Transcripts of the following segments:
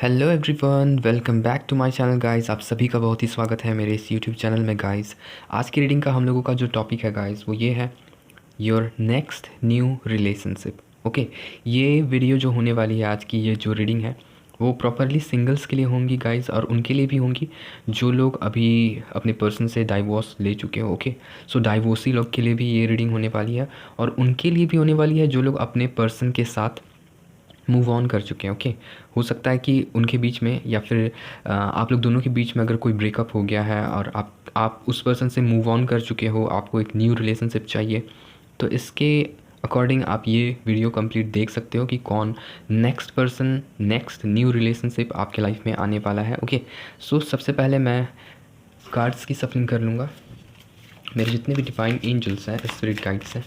Hello everyone, welcome back to my channel guys. आप सभी का बहुत ही स्वागत है मेरे इस यूट्यूब चैनल में गाइस। आज की रीडिंग का हम लोगों का जो टॉपिक है गाइस वो ये है your next new relationship. Okay, ये वीडियो जो होने वाली है आज की, ये जो रीडिंग है वो प्रॉपरली सिंगल्स के लिए होंगी गाइस, और उनके लिए भी होंगी जो लोग अभी अपने पर्सन से डाइवोर्स ले चुके हो। ओके, सो डाइवोर्सी लोग के लिए भी ये रीडिंग होने वाली है, और उनके लिए भी होने वाली है जो लोग अपने पर्सन के साथ मूव ऑन कर चुके हैं। ओके, हो सकता है कि उनके बीच में या फिर आप लोग दोनों के बीच में अगर कोई ब्रेकअप हो गया है और आप उस पर्सन से मूव ऑन कर चुके हो, आपको एक न्यू रिलेशनशिप चाहिए, तो इसके अकॉर्डिंग आप ये वीडियो कंप्लीट देख सकते हो कि कौन next person, next new relationship आपके लाइफ में आने वाला है। ओके, सो सबसे पहले मैं कार्ड्स की सफलिंग कर लूँगा। मेरे जितने भी डिवाइन एंजल्स हैं, स्पिरिट गाइड्स हैं,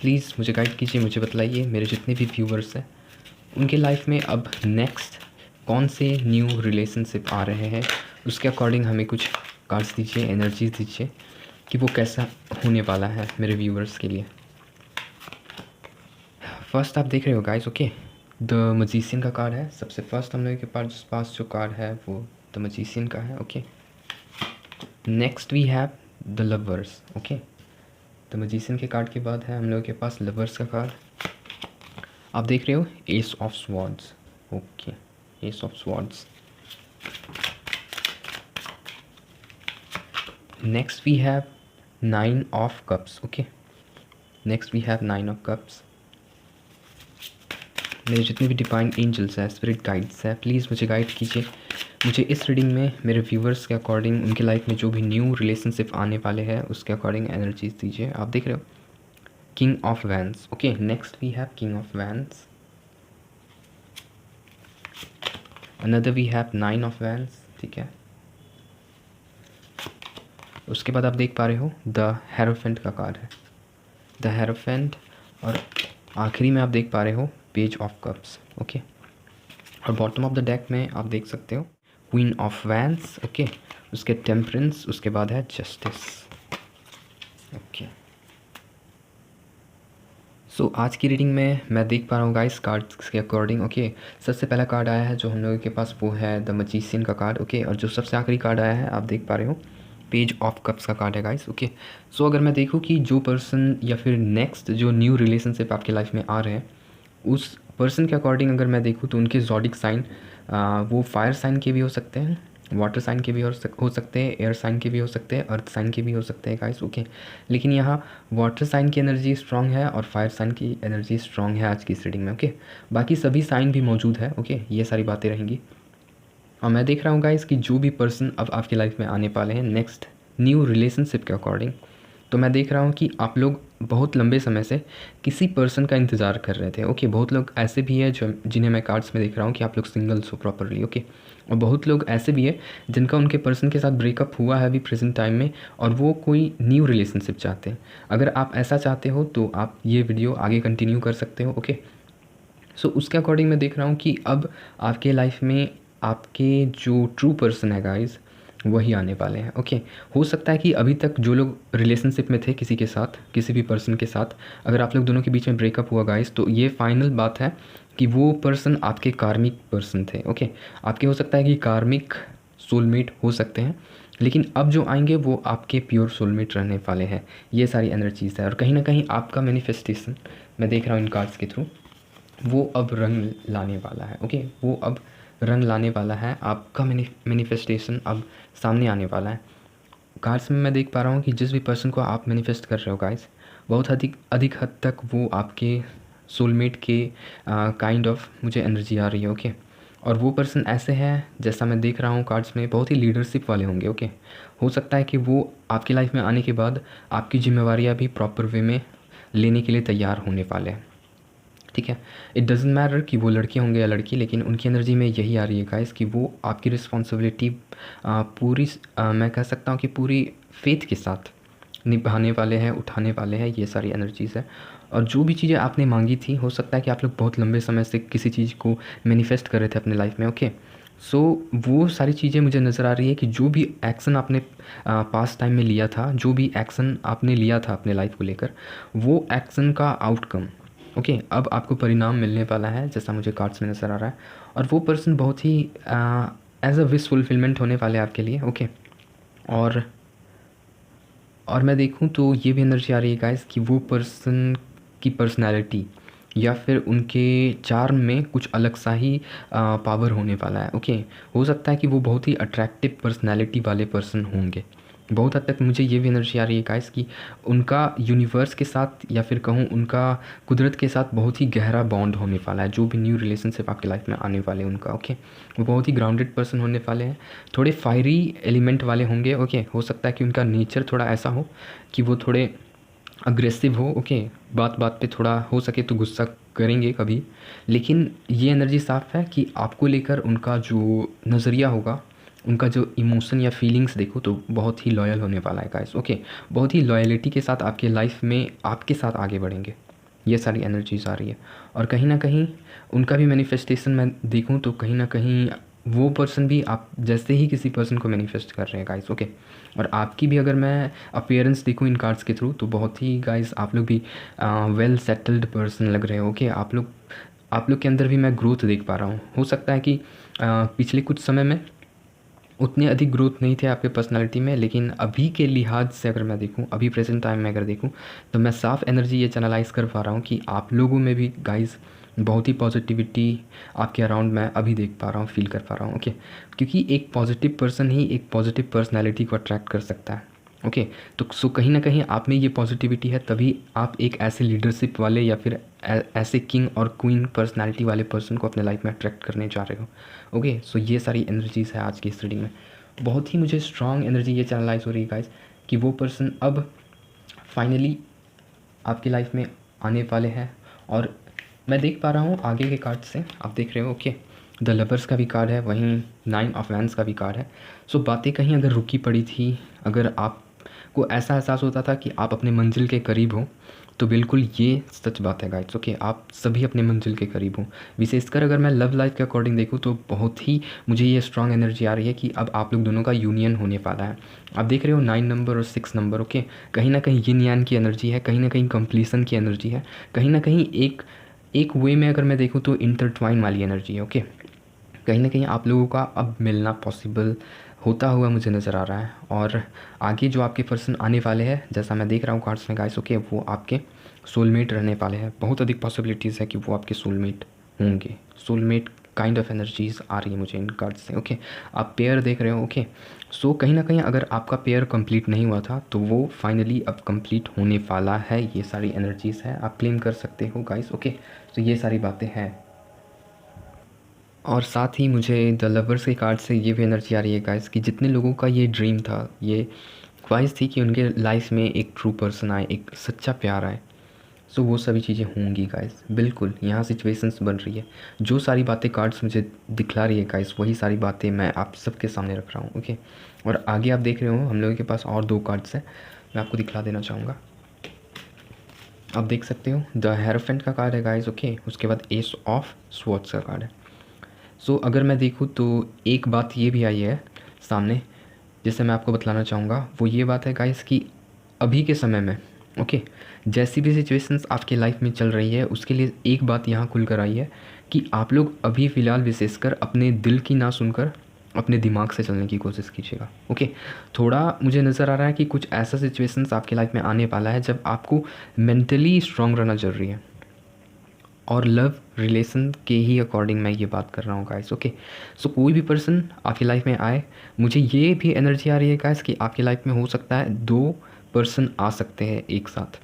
प्लीज़ मुझे गाइड कीजिए, मुझे बतलाइए मेरे जितने भी व्यूवर्स हैं उनके लाइफ में अब नेक्स्ट कौन से न्यू रिलेशनशिप आ रहे हैं, उसके अकॉर्डिंग हमें कुछ कार्ड्स दीजिए, एनर्जीज दीजिए कि वो कैसा होने वाला है मेरे व्यूवर्स के लिए। फर्स्ट आप देख रहे हो गाइस, ओके, द मजीशियन का कार्ड है। सबसे फर्स्ट हम लोगों के पास जो कार्ड है वो द मजीशियन का है। Okay, next we have the lovers. Okay, the magician के कार्ड के बाद है हम लोगों के पास लवर्स का कार्ड। आप देख रहे हो ace of swords. Okay, ace of swords. Next we have nine of cups. Okay, next we have nine of cups. मेरे जितने भी डिवाइन एंजल्स हैं, स्पिरिट गाइड्स हैं, प्लीज़ मुझे गाइड कीजिए, मुझे इस रीडिंग में मेरे व्यूवर्स के अकॉर्डिंग उनके लाइफ में जो भी न्यू रिलेशनशिप आने वाले हैं उसके अकॉर्डिंग एनर्जीज दीजिए। आप देख रहे हो king of wands. Okay, next we have king of wands. Another we have nine of wands. ठीक है, उसके बाद आप देख पा रहे हो द हेरोफेंट का कार्ड है, द हेरोफेंट। और आखिरी में आप देख पा रहे हो पेज ऑफ कप्स। ओके, और बॉटम ऑफ द डेक में आप देख सकते हो क्वीन ऑफ वैंस। ओके, उसके टेम्परेंस, उसके बाद है जस्टिस। ओके, सो आज की रीडिंग में मैं देख पा रहा हूँ गाइस कार्ड्स के अकॉर्डिंग। ओके, सबसे पहला कार्ड आया है जो हम लोगों के पास वो है द मजीशियन का कार्ड। ओके, और जो सबसे आखिरी कार्ड आया है आप देख पा रहे हो पेज ऑफ कप्स का कार्ड है गाइस। ओके, सो अगर मैं देखूँ कि जो पर्सन या फिर नेक्स्ट जो न्यू रिलेशनशिप आपके लाइफ में आ रहे हैं उस पर्सन के अकॉर्डिंग अगर मैं देखूँ तो उनके ज़ोडिक साइन वो फायर साइन के भी हो सकते हैं, वाटर साइन के भी हो सकते हैं, एयर साइन के भी हो सकते हैं, अर्थ साइन के भी हो सकते हैं गाइस। ओके, लेकिन यहाँ वाटर साइन की एनर्जी स्ट्रांग है और फायर साइन की एनर्जी स्ट्रांग है आज की इस रीडिंग में। ओके, बाकी सभी साइन भी मौजूद है। ओके, ये सारी बातें रहेंगी। और मैं देख रहा हूँ गाइस कि जो भी पर्सन अब आपकी लाइफ में आने वाले हैं नेक्स्ट न्यू रिलेशनशिप के अकॉर्डिंग, तो मैं देख रहा हूँ कि आप लोग बहुत लंबे समय से किसी पर्सन का इंतज़ार कर रहे थे। ओके, बहुत लोग ऐसे भी है जो जिन्हें मैं कार्ड्स में देख रहा हूँ कि आप लोग सिंगल्स हो प्रॉपरली। ओके, और बहुत लोग ऐसे भी है जिनका उनके पर्सन के साथ ब्रेकअप हुआ है अभी प्रेजेंट टाइम में और वो कोई न्यू रिलेशनशिप चाहते हैं। अगर आप ऐसा चाहते हो तो आप ये वीडियो आगे कंटिन्यू कर सकते हो। ओके, सो उसके अकॉर्डिंग मैं देख रहा हूँ कि अब आपके लाइफ में आपके जो ट्रू पर्सन है गाइस वही आने वाले हैं। ओके, हो सकता है कि अभी तक जो लोग रिलेशनशिप में थे किसी के साथ, किसी भी पर्सन के साथ, अगर आप लोग दोनों के बीच में ब्रेकअप हुआ गाइस तो ये फाइनल बात है कि वो पर्सन आपके कार्मिक पर्सन थे। ओके, आपके हो सकता है कि कार्मिक सोलमेट हो सकते हैं, लेकिन अब जो आएंगे वो आपके प्योर सोलमेट रहने वाले हैं। ये सारी एनर्जीज़ है, और कहीं ना कहीं आपका मैनिफेस्टेशन मैं देख रहा हूँ इन कार्ड्स के थ्रू वो अब रंग लाने वाला है। ओके, वो अब रंग लाने वाला है, आपका मैनिफेस्टेशन अब सामने आने वाला है। कार्ड्स में मैं देख पा रहा हूँ कि जिस भी पर्सन को आप मैनिफेस्ट कर रहे हो गाइस बहुत अधिक हद तक वो आपके सोलमेट के काइंड ऑफ मुझे एनर्जी आ रही है। ओके, और वो पर्सन ऐसे हैं जैसा मैं देख रहा हूँ कार्ड्स में बहुत ही लीडरशिप वाले होंगे। ओके, हो सकता है कि वो आपकी लाइफ में आने के बाद आपकी जिम्मेवारियाँ भी प्रॉपर वे में लेने के लिए तैयार होने वाले हैं। ठीक है, इट डजेंट मैटर कि वो लड़के होंगे या लड़की, लेकिन उनकी एनर्जी में यही आ रही है गाइस कि वो आपकी रिस्पॉन्सिबिलिटी पूरी मैं कह सकता हूँ कि पूरी फेथ के साथ निभाने वाले हैं, उठाने वाले हैं। ये सारी एनर्जीज़ है, और जो भी चीज़ें आपने मांगी थी हो सकता है कि आप लोग बहुत लंबे समय से किसी चीज़ को मैनिफेस्ट कर रहे थे अपने लाइफ में। ओके, सो वो सारी चीज़ें मुझे नज़र आ रही है कि जो भी एक्शन आपने पास्ट टाइम में लिया था, जो भी एक्शन आपने लिया था अपने लाइफ को लेकर, वो एक्शन का आउटकम ओके अब आपको परिणाम मिलने वाला है जैसा मुझे कार्ड्स में नज़र आ रहा है। और वो पर्सन बहुत ही एज अ विश फुलफिलमेंट होने वाले हैं आपके लिए। ओके, और मैं देखूँ तो ये भी एनर्जी आ रही है गाइस कि वो पर्सन की पर्सनैलिटी या फिर उनके चार्म में कुछ अलग सा ही पावर होने वाला है। ओके, हो सकता है कि वो बहुत ही अट्रैक्टिव पर्सनैलिटी वाले पर्सन होंगे। बहुत हद तक मुझे ये भी एनर्जी आ रही है गाइस कि उनका यूनिवर्स के साथ या फिर कहूँ उनका कुदरत के साथ बहुत ही गहरा बॉन्ड होने वाला है। जो भी न्यू रिलेशनशिप आपकी लाइफ में आने वाले हैं उनका, ओके, वो बहुत ही ग्राउंडेड पर्सन होने वाले हैं, थोड़े फायरी एलिमेंट वाले होंगे। ओके, हो सकता है कि उनका नेचर थोड़ा ऐसा हो कि वो थोड़े अग्रेसिव हो। ओके, बात बात पे थोड़ा हो सके तो गुस्सा करेंगे कभी, लेकिन ये एनर्जी साफ़ है कि आपको लेकर उनका जो नज़रिया होगा, उनका जो इमोशन या फीलिंग्स देखो तो बहुत ही लॉयल होने वाला है गाइस। ओके, बहुत ही लॉयलिटी के साथ आपके लाइफ में आपके साथ आगे बढ़ेंगे। ये सारी एनर्जीज आ रही है, और कहीं ना कहीं उनका भी मैनिफेस्टेशन मैं देखूं तो कहीं ना कहीं वो पर्सन भी आप जैसे ही किसी पर्सन को मैनिफेस्ट कर रहे हैं गाइस। ओके, और आपकी भी अगर मैं अपीयरेंस देखूं इन कार्ड्स के थ्रू तो बहुत ही गाइस आप लोग भी वेल सेटल्ड पर्सन लग रहे हो। ओके, आप लोग के अंदर भी मैं ग्रोथ देख पा रहा हूँ। हो सकता है कि पिछले कुछ समय में उतने अधिक ग्रोथ नहीं थे आपके पर्सनालिटी में, लेकिन अभी के लिहाज से अगर मैं देखूं, अभी प्रेजेंट टाइम में अगर देखूं तो मैं साफ एनर्जी ये चैनलाइज कर पा रहा हूं कि आप लोगों में भी गाइस बहुत ही पॉजिटिविटी आपके अराउंड मैं अभी देख पा रहा हूं, फील कर पा रहा हूं। ओके, क्योंकि एक पॉजिटिव पर्सन ही एक पॉजिटिव पर्सनैलिटी को अट्रैक्ट कर सकता है। ओके, तो सो कहीं ना कहीं आप में ये पॉजिटिविटी है, तभी आप एक ऐसे लीडरशिप वाले या फिर ऐसे किंग और क्वीन पर्सनालिटी वाले पर्सन को अपने लाइफ में अट्रैक्ट करने जा रहे हो। ओके, सो ये सारी एनर्जीज़ है आज की इस रीडिंग में। बहुत ही मुझे स्ट्रॉन्ग एनर्जी ये चैनलाइज हो रही है गाइस कि वो पर्सन अब फाइनली आपकी लाइफ में आने वाले हैं। और मैं देख पा रहा हूँ आगे के कार्ड से, आप देख रहे हो। ओके, द लवर्स का भी कार्ड है, वहीं 9 ऑफ वैंड्स का भी कार्ड है। सो बातें कहीं अगर रुकी पड़ी थी, अगर आपको ऐसा एहसास होता था कि आप अपने मंजिल के करीब हो, तो बिल्कुल ये सच बात है गाइस। ओके, आप सभी अपने मंजिल के करीब हो। विशेषकर अगर मैं लव लाइफ के अकॉर्डिंग देखूँ तो बहुत ही मुझे ये स्ट्रॉन्ग एनर्जी आ रही है कि अब आप लोग दोनों का यूनियन होने वाला है। आप देख रहे हो 9 नंबर और 6 नंबर। ओके, कहीं ना कहीं यिन यान की एनर्जी है, कहीं ना कहीं कंप्लीसन की एनर्जी है, कहीं ना कहीं एक वे में अगर मैं देखूँ तो इंटरट्वाइन वाली एनर्जी है। ओके, कहीं ना कहीं आप लोगों का अब मिलना पॉसिबल होता हुआ मुझे नज़र आ रहा है। और आगे जो आपके पर्सन आने वाले हैं, जैसा मैं देख रहा हूँ कार्ड्स में गाइस, ओके, वो आपके सोलमेट रहने वाले हैं। बहुत अधिक पॉसिबिलिटीज़ है कि वो आपके सोलमेट होंगे। सोलमेट काइंड ऑफ एनर्जीज आ रही है मुझे इन कार्ड से। ओके, आप पेयर देख रहे हो। ओके, सो कहीं ना कहीं अगर आपका पेयर कंप्लीट नहीं हुआ था तो वो फाइनली अब कंप्लीट होने वाला है। ये सारी एनर्जीज़ है, आप क्लेम कर सकते हो गाइस। ओके, तो ये सारी बातें हैं। और साथ ही मुझे द लवर्स के कार्ड से ये भी एनर्जी आ रही है गाइस कि जितने लोगों का ये ड्रीम था, ये ख्वाहिश थी कि उनके लाइफ में एक ट्रू पर्सन आए, एक सच्चा प्यार आए, सो वो सभी चीज़ें होंगी गाइस। बिल्कुल यहाँ सिचुएशंस बन रही है। जो सारी बातें कार्ड्स मुझे दिखला रही है गाइस, वही सारी बातें मैं आप सबके सामने रख रहा हूँ। ओके, और आगे आप देख रहे हो हम लोगों के पास और 2 कार्ड्स हैं, मैं आपको दिखला देना चाहूँगा। आप देख सकते हो द हेरोफेंट का कार्ड है गाइस। ओके, उसके बाद एस ऑफ स्वॉर्ड्स का कार्ड है। सो अगर मैं देखूँ तो एक बात ये भी आई है सामने, जिसे मैं आपको बतलाना चाहूँगा। वो ये बात है गाइस कि अभी के समय में, ओके, जैसी भी सिचुएशंस आपके लाइफ में चल रही है, उसके लिए एक बात यहाँ खुल कर आई है कि आप लोग अभी फ़िलहाल विशेषकर अपने दिल की ना सुनकर अपने दिमाग से चलने की कोशिश कीजिएगा। ओके, थोड़ा मुझे नज़र आ रहा है कि कुछ ऐसा सिचुएशंस आपके लाइफ में आने वाला है जब आपको मेंटली स्ट्रांग रहना ज़रूरी है, और लव रिलेशन के ही अकॉर्डिंग मैं ये बात कर रहा हूँ गाइस। ओके, सो कोई भी पर्सन आपकी लाइफ में आए, मुझे ये भी एनर्जी आ रही है गाइस कि आपकी लाइफ में हो सकता है 2 पर्सन आ सकते हैं एक साथ।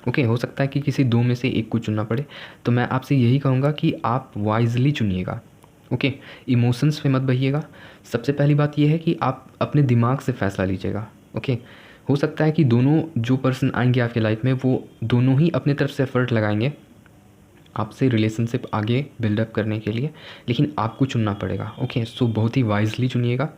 ओके, हो सकता है कि किसी 2 में से एक को चुनना पड़े, तो मैं आपसे यही कहूँगा कि आप वाइजली चुनिएगा। ओके, इमोशंस पे मत बहिएगा। सबसे पहली बात यह है कि आप अपने दिमाग से फ़ैसला लीजिएगा। ओके, हो सकता है कि दोनों जो पर्सन आएंगे आपकी लाइफ में, वो दोनों ही अपने तरफ से एफर्ट लगाएंगे आपसे रिलेशनशिप आगे बिल्डअप करने के लिए, लेकिन आपको चुनना पड़ेगा। ओके, सो बहुत ही वाइजली चुनिएगा।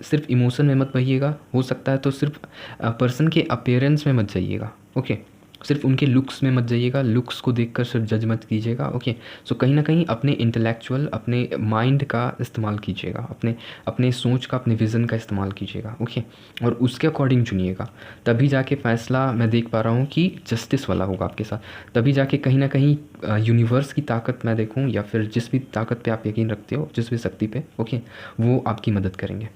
सिर्फ इमोशन में मत बहिएगा। हो सकता है तो सिर्फ पर्सन के अपीयरेंस में मत जाइएगा। ओके, सिर्फ उनके लुक्स में मत जाइएगा, लुक्स को देखकर सिर्फ जज मत कीजिएगा। ओके, सो कहीं ना कहीं अपने इंटेलेक्चुअल, अपने माइंड का इस्तेमाल कीजिएगा, अपने अपने सोच का, अपने विज़न का इस्तेमाल कीजिएगा। ओके, और उसके अकॉर्डिंग चुनिएगा, तभी जाके फ़ैसला मैं देख पा रहा हूँ कि जस्टिस वाला होगा आपके साथ। तभी जाके कहीं ना कहीं यूनिवर्स की ताकत मैं देखूँ, या फिर जिस भी ताकत पे आप यकीन रखते हो, जिस भी शक्ति पे, ओके, वो आपकी मदद करेंगे।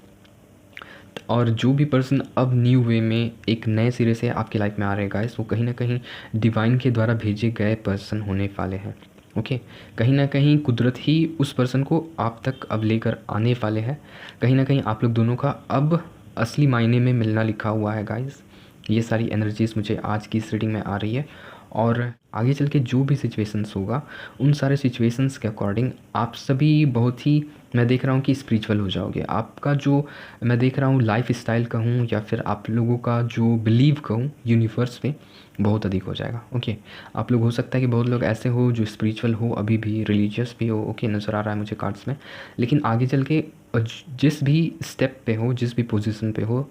और जो भी पर्सन अब न्यू वे में एक नए सिरे से आपकी लाइफ में आ रहे हैं गाइस, वो कहीं ना कहीं डिवाइन के द्वारा भेजे गए पर्सन होने वाले हैं। ओके, कहीं ना कहीं कुदरत ही उस पर्सन को आप तक अब लेकर आने वाले हैं। कहीं ना कहीं आप लोग दोनों का अब असली मायने में मिलना लिखा हुआ है गाइस। ये सारी एनर्जीज़ मुझे आज की इस रीडिंग में आ रही है, और आगे चल के जो भी सिचुएशंस होगा, उन सारे सिचुएशंस के अकॉर्डिंग आप सभी बहुत ही, मैं देख रहा हूँ कि स्पिरिचुअल हो जाओगे। आपका जो मैं देख रहा हूँ लाइफ स्टाइल कहूँ, या फिर आप लोगों का जो बिलीव कहूँ यूनिवर्स पे, बहुत अधिक हो जाएगा। ओके, आप लोग हो सकता है कि बहुत लोग ऐसे हो जो स्पिरिचुअल हो, अभी भी रिलीजियस भी हो। ओके, नज़र आ रहा है मुझे कार्ड्स में। लेकिन आगे चल के जिस भी स्टेप पे हो, जिस भी पोजीशन पे हो,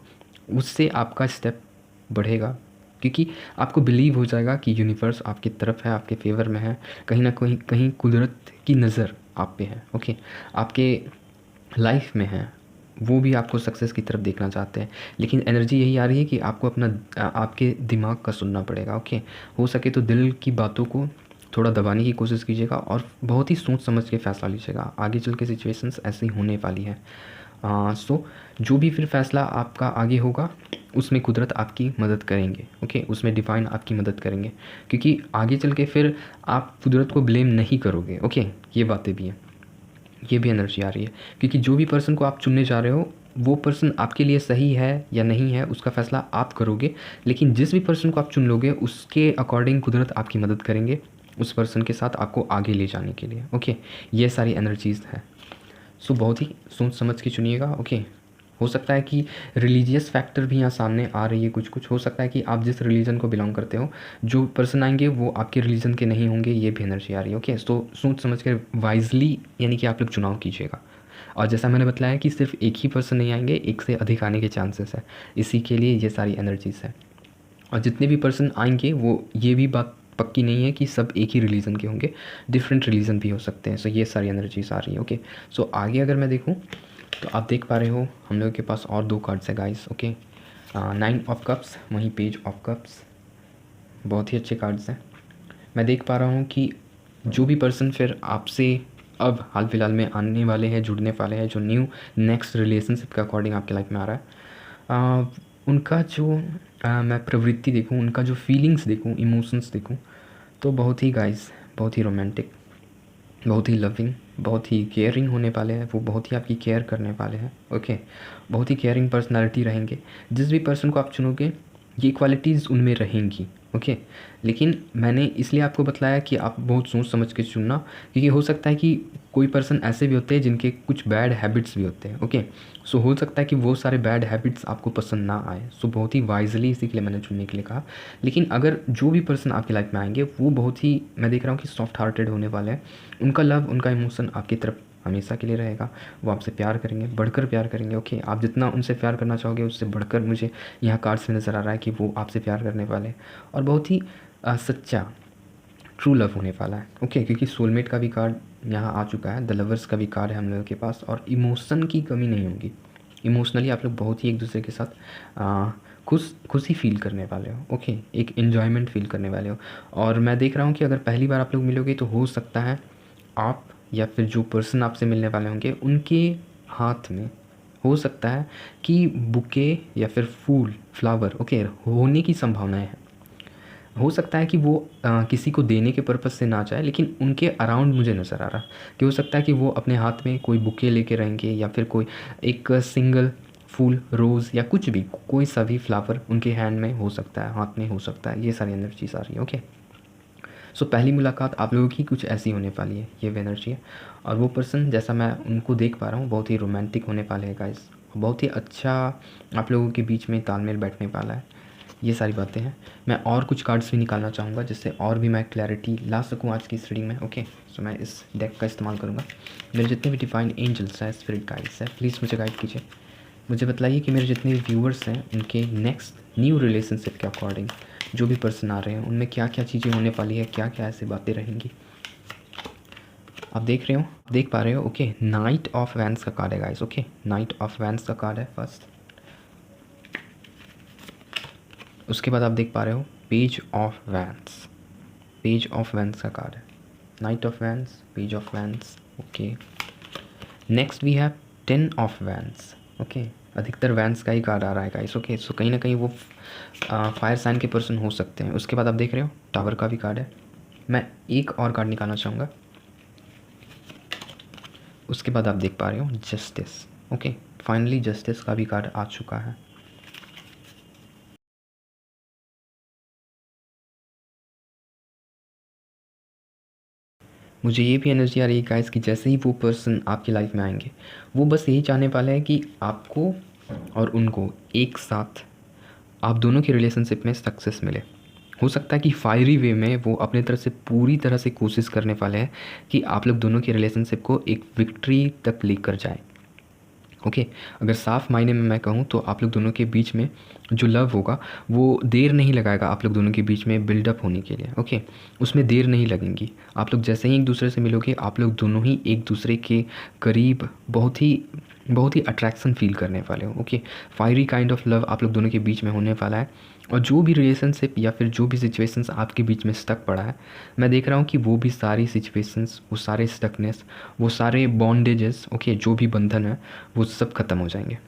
उससे आपका स्टेप बढ़ेगा, क्योंकि आपको बिलीव हो जाएगा कि यूनिवर्स आपकी तरफ है, आपके फेवर में है। कहीं ना कहीं कुदरत की नज़र आप पे है। ओके, आपके लाइफ में है, वो भी आपको सक्सेस की तरफ देखना चाहते हैं। लेकिन एनर्जी यही आ रही है कि आपको अपना आपके दिमाग का सुनना पड़ेगा। ओके, हो सके तो दिल की बातों को थोड़ा दबाने की कोशिश कीजिएगा, और बहुत ही सोच समझ के फ़ैसला लीजिएगा। आगे चल के सिचुएशंस ऐसी होने वाली है। सो जो भी फिर फ़ैसला आपका आगे होगा, उसमें कुदरत आपकी मदद करेंगे। ओके, उसमें डिवाइन आपकी मदद करेंगे, क्योंकि आगे चल के फिर आप कुदरत को ब्लेम नहीं करोगे। ओके, ये बातें भी हैं, ये भी एनर्जी आ रही है, क्योंकि जो भी पर्सन को आप चुनने जा रहे हो, वो पर्सन आपके लिए सही है या नहीं है, उसका फ़ैसला आप करोगे। लेकिन जिस भी पर्सन को आप चुन लोगे, उसके अकॉर्डिंग कुदरत आपकी मदद करेंगे उस पर्सन के साथ आपको आगे ले जाने के लिए। ओके, ये सारी एनर्जीज़ है। सो बहुत ही सोच समझ के चुनिएगा। ओके, हो सकता है कि रिलीजियस फैक्टर भी यहाँ सामने आ रही है, कुछ कुछ हो सकता है कि आप जिस रिलीजन को बिलोंग करते हो, जो पर्सन आएंगे वो आपके रिलीजन के नहीं होंगे, ये भी एनर्जी आ रही है। ओके, तो सोच समझ कर वाइजली, यानी कि आप लोग चुनाव कीजिएगा। और जैसा मैंने बताया कि सिर्फ एक ही पर्सन नहीं आएंगे, एक से अधिक आने के चांसेस है, इसी के लिए ये सारी एनर्जीज़ है। और जितने भी पर्सन आएंगे, वो ये भी बात पक्की नहीं है कि सब एक ही रिलीजन के होंगे, डिफरेंट रिलीजन भी हो सकते हैं। सो ये सारी एनर्जीज आ रही है। ओके, सो आगे अगर मैं देखूँ तो आप देख पा रहे हो हम लोगों के पास और 2 कार्ड्स है गाइस। ओके, 9 ऑफ कप्स, वहीं पेज ऑफ कप्स, बहुत ही अच्छे कार्ड्स हैं। मैं देख पा रहा हूँ कि जो भी पर्सन फिर आपसे अब हाल फिलहाल में आने वाले हैं, जुड़ने वाले हैं, जो न्यू नेक्स्ट रिलेशनशिप के अकॉर्डिंग आपके लाइफ में आ रहा है, उनका जो मैं प्रवृत्ति देखूँ, उनका जो फीलिंग्स देखूँ, इमोशंस देखूँ, तो बहुत ही गाइस, बहुत ही रोमांटिक, बहुत ही लविंग, बहुत ही केयरिंग होने वाले हैं। वो बहुत ही आपकी केयर करने वाले हैं। ओके, बहुत ही केयरिंग पर्सनालिटी रहेंगे। जिस भी पर्सन को आप चुनोगे, ये क्वालिटीज़ उनमें रहेंगी। ओके, लेकिन मैंने इसलिए आपको बतलाया कि आप बहुत सोच समझ के चुनना, क्योंकि हो सकता है कि कोई पर्सन ऐसे भी होते हैं जिनके कुछ बैड हैबिट्स भी होते हैं। ओके, सो हो सकता है कि वो सारे बैड हैबिट्स आपको पसंद ना आए। सो बहुत ही वाइजली इसी के लिए मैंने चुनने के लिए कहा। लेकिन अगर जो भी पर्सन आपकी लाइफ में आएंगे, वो बहुत ही, मैं देख रहा हूँ कि सॉफ्ट हार्टेड होने वाले हैं। उनका लव, उनका इमोशन आपकी तरफ हमेशा के लिए रहेगा। वो आपसे प्यार करेंगे, बढ़कर प्यार करेंगे। ओके, आप जितना उनसे प्यार करना चाहोगे, उससे बढ़कर मुझे यहाँ कार्ड्स में नज़र आ रहा है कि वो आपसे प्यार करने वाले हैं, और बहुत ही सच्चा ट्रू लव होने वाला है। ओके, क्योंकि सोलमेट का भी कार्ड यहाँ आ चुका है, द लवर्स का भी कार्ड है हम लोगों के पास, और इमोशन की कमी नहीं होगी। इमोशनली आप लोग बहुत ही एक दूसरे के साथ खुशी फील करने वाले हो। ओके, एक एन्जॉयमेंट फील करने वाले हो। और मैं देख रहा हूँ कि अगर पहली बार आप लोग मिलोगे, तो हो सकता है आप या फिर जो पर्सन आपसे मिलने वाले होंगे, उनके हाथ में हो सकता है कि बुके या फिर फूल, फ्लावर, ओके, होने की संभावनाएं हैं। हो सकता है कि वो किसी को देने के पर्पज़ से ना चाहे, लेकिन उनके अराउंड मुझे नज़र आ रहा कि हो सकता है कि वो अपने हाथ में कोई बुके लेके रहेंगे, या फिर कोई एक सिंगल फूल, रोज़, या कुछ भी, कोई सा भी फ्लावर उनके हैंड में हो सकता है, हाथ में हो सकता है। ये सारी एनर्जीज आ रही है। ओके, सो पहली मुलाकात आप लोगों की कुछ ऐसी होने वाली है, ये एनर्जी है। और वो पर्सन, जैसा मैं उनको देख पा रहा हूँ, बहुत ही रोमांटिक होने वाले हैं गाइस, बहुत ही अच्छा आप लोगों के बीच में तालमेल बैठने वाला है। ये सारी बातें हैं। मैं और कुछ कार्ड्स भी निकालना चाहूँगा, जिससे और भी मैं क्लैरिटी ला सकूँ आज की इस रीडिंग में। ओके, सो मैं इस डेक का इस्तेमाल करूँगा। मेरे जितने भी डिवाइन एंजल्स हैं, स्पिरिट गाइड्स हैं, प्लीज़ मुझे गाइड कीजिए। मुझे बताइए कि मेरे जितने भी व्यूअर्स हैं, उनके नेक्स्ट न्यू रिलेशनशिप के अकॉर्डिंग जो भी पर्सन आ रहे हैं उनमें क्या क्या चीज़ें होने वाली है, क्या क्या ऐसी बातें रहेंगी, आप देख रहे हो, देख पा रहे हो। ओके, नाइट ऑफ वैंस का कार्ड है guys. Okay, knight of wands का कार्ड है फर्स्ट। उसके बाद आप देख पा रहे हो page of wands, page of wands का कार्ड है। Knight of wands, page of wands. Okay, next we have 10 of wands. Okay, अधिकतर वैंस का ही कार्ड आ रहा है गाइस। ओके, सो कहीं ना कहीं वो फायर साइन के पर्सन हो सकते हैं। उसके बाद आप देख रहे हो टावर का भी कार्ड है। मैं एक और कार्ड निकालना चाहूँगा। उसके बाद आप देख पा रहे हो जस्टिस। ओके, फाइनली जस्टिस का भी कार्ड आ चुका है। मुझे ये भी एनर्जी आ रही है गाइस कि जैसे ही वो पर्सन आपकी लाइफ में आएंगे, वो बस यही चाहने वाले हैं कि आपको और उनको एक साथ, आप दोनों के रिलेशनशिप में सक्सेस मिले। हो सकता है कि फायरी वे में वो अपने तरफ से पूरी तरह से कोशिश करने वाले हैं कि आप लोग दोनों के रिलेशनशिप को एक विक्ट्री तक लेकर जाएं। ओके, अगर साफ मायने में मैं कहूँ तो आप लोग दोनों के बीच में जो लव होगा वो देर नहीं लगाएगा आप लोग दोनों के बीच में बिल्डअप होने के लिए। ओके, उसमें देर नहीं लगेंगी। आप लोग जैसे ही एक दूसरे से मिलोगे, आप लोग दोनों ही एक दूसरे के करीब बहुत ही अट्रैक्शन फील करने वाले हो। Okay, fiery kind of love आप लोग दोनों के बीच में होने वाला है। और जो भी रिलेशनशिप या फिर जो भी सिचुएशंस आपके बीच में स्टक पड़ा है, मैं देख रहा हूँ कि वो भी सारी सिचुएशंस, वो सारे स्टकनेस, वो सारे बॉन्डेजेस, ओके, जो भी बंधन है वो सब खत्म हो जाएंगे,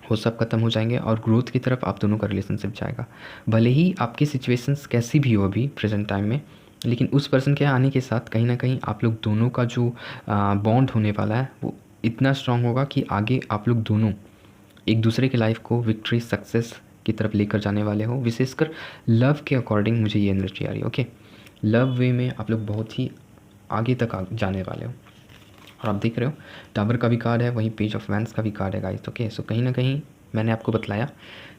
वो सब खत्म हो जाएंगे और ग्रोथ की तरफ आप दोनों का रिलेशनशिप जाएगा। भले ही आपकी सिचुएशंस कैसी भी हो अभी प्रेजेंट टाइम में, लेकिन उस पर्सन के आने के साथ कहीं ना कहीं आप लोग दोनों का जो बॉन्ड होने वाला है वो इतना स्ट्रांग होगा कि आगे आप लोग दोनों एक दूसरे की लाइफ को विक्ट्री, सक्सेस की तरफ लेकर जाने वाले हो। विशेषकर लव के अकॉर्डिंग मुझे ये एनर्जी आ रही है। ओके, लव वे में आप लोग बहुत ही आगे तक जाने वाले हो। और आप देख रहे हो टावर का भी कार्ड है, वहीं पेज ऑफ वैंस का भी कार्ड है गाइस। ओके, सो कहीं ना कहीं मैंने आपको बतलाया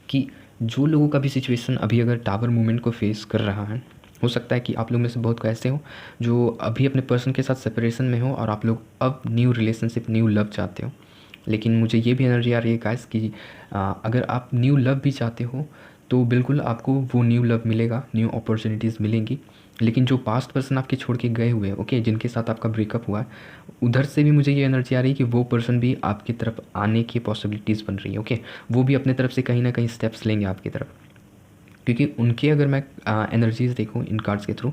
कि जो लोगों का भी सिचुएशन अभी अगर टावर मूवमेंट को फेस कर रहा है, हो सकता है कि आप लोग में से बहुत को ऐसे हो जो अभी अपने पर्सन के साथ सेपरेशन में हो और आप लोग अब न्यू रिलेशनशिप, न्यू लव चाहते हो। लेकिन मुझे ये भी एनर्जी आ रही है गाइस कि अगर आप न्यू लव भी चाहते हो तो बिल्कुल आपको वो न्यू लव मिलेगा, न्यू अपॉर्चुनिटीज़ मिलेंगी। लेकिन जो पास्ट पर्सन आपके छोड़ के गए हुए हैं, ओके, जिनके साथ आपका ब्रेकअप हुआ है, उधर से भी मुझे ये एनर्जी आ रही है कि वो पर्सन भी आपकी तरफ आने की पॉसिबिलिटीज़ बन रही है। ओके, वो भी अपने तरफ से कहीं ना कहीं स्टेप्स लेंगे आपकी तरफ, क्योंकि उनके अगर मैं एनर्जीज़ देखूँ इन कार्ड्स के थ्रू,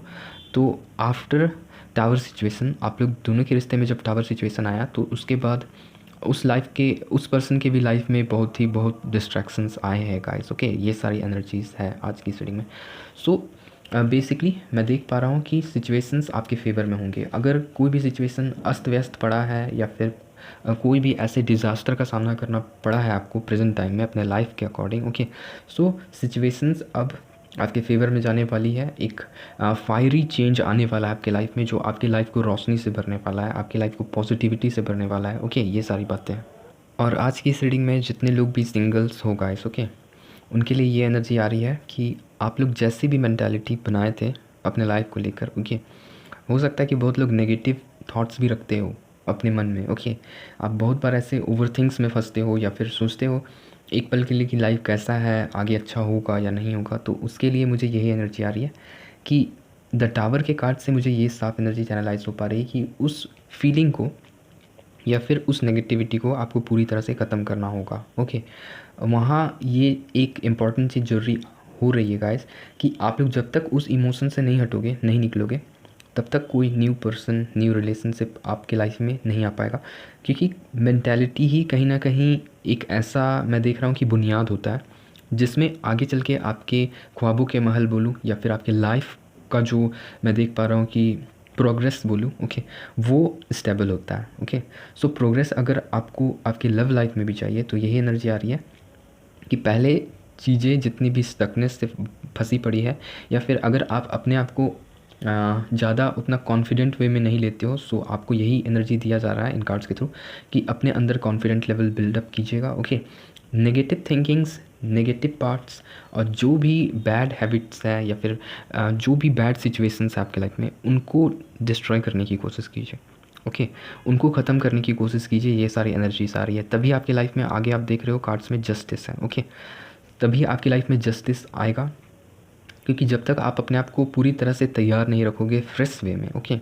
तो आफ्टर टावर सिचुएशन, आप लोग दोनों के रिश्ते में जब टावर सिचुएशन आया तो उसके बाद उस पर्सन के भी लाइफ में बहुत डिस्ट्रैक्शंस आए हैं गाइस। ओके, ये सारी एनर्जीज़ है आज की रीडिंग में। सो बेसिकली मैं देख पा रहा हूँ कि सिचुएशंस आपके फेवर में होंगे। अगर कोई भी सिचुएशन अस्त व्यस्त पड़ा है या फिर कोई भी ऐसे डिज़ास्टर का सामना करना पड़ा है आपको प्रेजेंट टाइम में अपने लाइफ के अकॉर्डिंग, ओके, सो सिचुएशंस अब आपके फेवर में जाने वाली है। एक फायरी चेंज आने वाला है आपके लाइफ में, जो आपकी लाइफ को रोशनी से भरने वाला है, आपकी लाइफ को पॉजिटिविटी से भरने वाला है। ओके, ये सारी बातें हैं। और आज की इस रीडिंग में जितने लोग भी सिंगल्स हो गाइस, ओके, उनके लिए ये एनर्जी आ रही है कि आप लोग जैसी भी मेंटालिटी बनाए थे अपने लाइफ को लेकर, ओके, हो सकता है कि बहुत लोग नेगेटिव थॉट्स भी रखते हो अपने मन में। ओके, आप बहुत बार ऐसे ओवर थिंक्स में फंसते हो या फिर सोचते हो एक पल के लिए कि लाइफ कैसा है, आगे अच्छा होगा या नहीं होगा। तो उसके लिए मुझे यही एनर्जी आ रही है कि द टावर के कार्ड से मुझे ये साफ एनर्जी चैनलाइज हो पा रही है कि उस फीलिंग को या फिर उस नेगेटिविटी को आपको पूरी तरह से ख़त्म करना होगा। ओके, वहाँ ये एक इम्पॉर्टेंट चीज़ ज़रूरी हो रही है गाइस कि आप लोग जब तक उस इमोशन से नहीं हटोगे, नहीं निकलोगे, तब तक कोई न्यू पर्सन, न्यू रिलेशनशिप आपके लाइफ में नहीं आ पाएगा। क्योंकि मेंटालिटी ही कहीं ना कहीं एक ऐसा मैं देख रहा हूँ कि बुनियाद होता है जिसमें आगे चल के आपके ख्वाबों के महल बोलूँ या फिर आपके लाइफ का जो मैं देख पा रहा हूँ कि प्रोग्रेस बोलूँ, ओके, वो स्टेबल होता है। ओके, सो प्रोग्रेस अगर आपको आपकी लव लाइफ में भी चाहिए तो यही एनर्जी आ रही है कि पहले चीज़ें जितनी भी स्टकनेस से फंसी पड़ी है, या फिर अगर आप अपने आप को ज़्यादा उतना कॉन्फिडेंट वे में नहीं लेते हो, सो आपको यही एनर्जी दिया जा रहा है इन कार्ड्स के थ्रू कि अपने अंदर कॉन्फिडेंट लेवल बिल्डअप कीजिएगा। Okay, negative thinkings, negative parts और जो भी बैड हैबिट्स है या फिर जो भी बैड सिचुएशंस है आपके लाइफ में, उनको डिस्ट्रॉय करने की कोशिश कीजिए। ओके, उनको ख़त्म करने की कोशिश कीजिए। ये सारी एनर्जीज आ रही है, तभी आपकी लाइफ में आगे आप देख रहे हो कार्ड्स में जस्टिस है। ओके, तभी आपकी लाइफ में जस्टिस आएगा क्योंकि जब तक आप अपने आप को पूरी तरह से तैयार नहीं रखोगे फ्रेश वे में, ओके,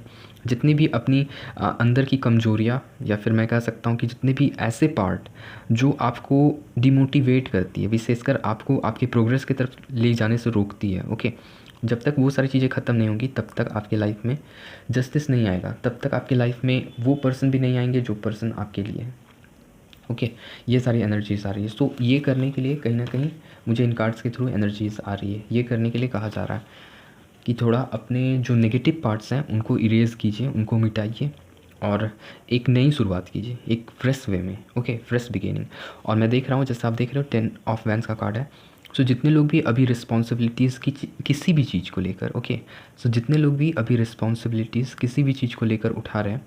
जितनी भी अपनी अंदर की कमजोरियाँ, या फिर मैं कह सकता हूँ कि जितने भी ऐसे पार्ट जो आपको डिमोटिवेट करती है, विशेषकर आपको आपकी प्रोग्रेस की तरफ ले जाने से रोकती है, ओके, जब तक वो सारी चीज़ें ख़त्म नहीं होंगी तब तक आपकी लाइफ में जस्टिस नहीं आएगा, तब तक आपकी लाइफ में वो पर्सन भी नहीं आएंगे जो पर्सन आपके लिए है, ओके। ये सारी एनर्जीज़ आ रही है। सो ये करने के लिए कहीं ना कहीं मुझे इन कार्ड्स के थ्रू एनर्जीज़ आ रही है। ये करने के लिए कहा जा रहा है कि थोड़ा अपने जो नेगेटिव पार्ट्स हैं उनको इरेज़ कीजिए, उनको मिटाइए और एक नई शुरुआत कीजिए, एक फ्रेश वे में, ओके, फ्रेश बिगिनिंग। और मैं देख रहा हूँ, जैसे आप देख रहे हो 10 ऑफ वैंस का कार्ड है। सो जितने लोग भी अभी रिस्पॉन्सिबिलिटीज़ की किसी भी चीज़ को लेकर, ओके, सो जितने लोग भी अभी रिस्पॉन्सिबिलिटीज़ किसी भी चीज़ को लेकर उठा रहे हैं,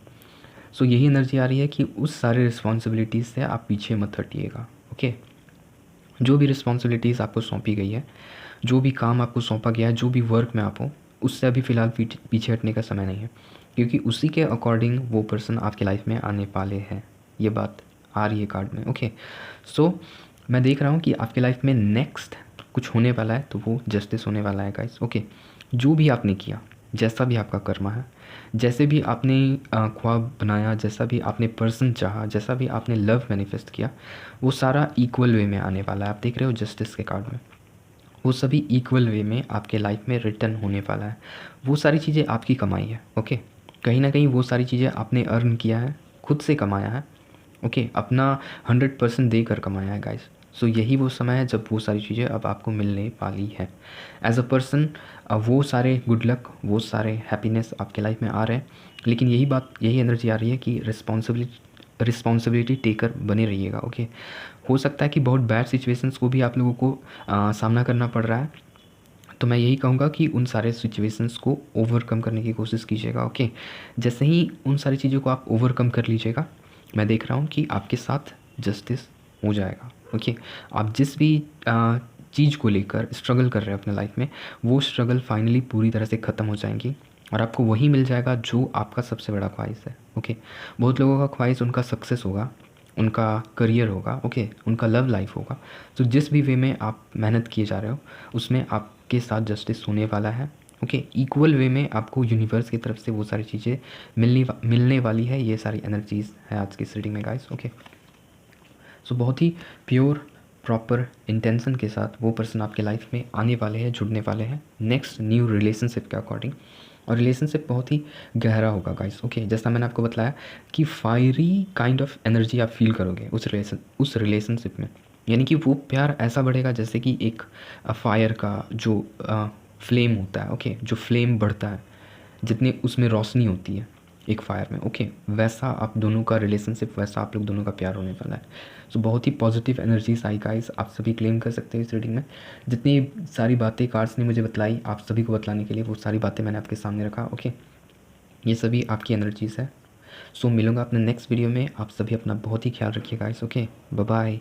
सो यही एनर्जी आ रही है कि उस सारे रिस्पॉन्सिबिलिटीज़ से आप पीछे मत हटिएगा, ओके। जो भी रिस्पॉन्सिबिलिटीज़ आपको सौंपी गई है, जो भी काम आपको सौंपा गया है, जो भी वर्क में आप हो, उससे अभी फ़िलहाल पीछे हटने का समय नहीं है, क्योंकि उसी के अकॉर्डिंग वो पर्सन आपकी लाइफ में आने वाले हैं। ये बात आ रही है कार्ड में, ओके। सो मैं देख रहा हूँ कि आपकी लाइफ में नेक्स्ट कुछ होने वाला है, तो वो जस्टिस होने वाला है गाइस, ओके। जो भी आपने किया, जैसा भी आपका कर्मा है, जैसे भी आपने ख्वाब बनाया, जैसा भी आपने पर्सन चाहा, जैसा भी आपने लव मैनिफेस्ट किया, वो सारा इक्वल वे में आने वाला है। आप देख रहे हो जस्टिस के कार्ड में, वो सभी इक्वल वे में आपके लाइफ में रिटर्न होने वाला है। वो सारी चीज़ें आपकी कमाई है, ओके। कहीं ना कहीं वो सारी चीज़ें आपने अर्न किया है, खुद से कमाया है, ओके, अपना 100% देकर कमाया है गाइस। सो यही वो समय है जब वो सारी चीज़ें अब आपको मिलने वाली है एज अ पर्सन। वो सारे गुड लक, वो सारे हैप्पीनेस आपके लाइफ में आ रहे हैं, लेकिन यही बात, यही एनर्जी आ रही है कि रिस्पॉन्सिबिलिटी टेकर बने रहिएगा, ओके। हो सकता है कि बहुत बैड सिचुएशंस को भी आप लोगों को सामना करना पड़ रहा है, तो मैं यही कहूँगा कि उन सारे सिचुएशंस को ओवरकम करने की कोशिश कीजिएगा, ओके। जैसे ही उन सारी चीज़ों को आप ओवरकम कर लीजिएगा, मैं देख रहा हूँ कि आपके साथ जस्टिस हो जाएगा, ओके। आप जिस भी चीज़ को लेकर स्ट्रगल कर रहे हैं अपने लाइफ में, वो स्ट्रगल फाइनली पूरी तरह से ख़त्म हो जाएंगी और आपको वही मिल जाएगा जो आपका सबसे बड़ा ख्वाहिश है, ओके। बहुत लोगों का ख्वाहिश उनका सक्सेस होगा, उनका करियर होगा, ओके, उनका लव लाइफ होगा। तो जिस भी वे में आप मेहनत किए जा रहे हो, उसमें आपके साथ जस्टिस होने वाला है, ओके। इक्वल वे में आपको यूनिवर्स की तरफ से वो सारी चीज़ें मिलने वाली है। ये सारी एनर्जीज़ है आज की इस रीडिंग में गाइस, ओके। सो बहुत ही प्योर प्रॉपर इंटेंशन के साथ वो पर्सन आपके लाइफ में आने वाले हैं, जुड़ने वाले हैं नेक्स्ट न्यू रिलेशनशिप के अकॉर्डिंग। और रिलेशनशिप बहुत ही गहरा होगा गाइस, ओके। जैसा मैंने आपको बताया कि फायरी काइंड ऑफ एनर्जी आप फील करोगे उस रिलेशनशिप में, यानी कि वो प्यार ऐसा बढ़ेगा जैसे कि एक फायर का जो फ्लेम होता है, ओके, जो फ्लेम बढ़ता है, जितनी उसमें रोशनी होती है एक फायर में, ओके, वैसा आप दोनों का रिलेशनशिप, वैसा आप लोग दोनों का प्यार होने वाला है। सो बहुत ही पॉजिटिव एनर्जीज आई गाइस, आप सभी क्लेम कर सकते हैं इस रीडिंग में। जितनी सारी बातें कार्ड्स ने मुझे बतलाई, आप सभी को बतलाने के लिए वो सारी बातें मैंने आपके सामने रखा, ओके। ये सभी आपकी एनर्जीज़ है। सो मिलूंगा अपने नेक्स्ट वीडियो में। आप सभी अपना बहुत ही ख्याल रखिए गाइस, ओके, बाय बाय।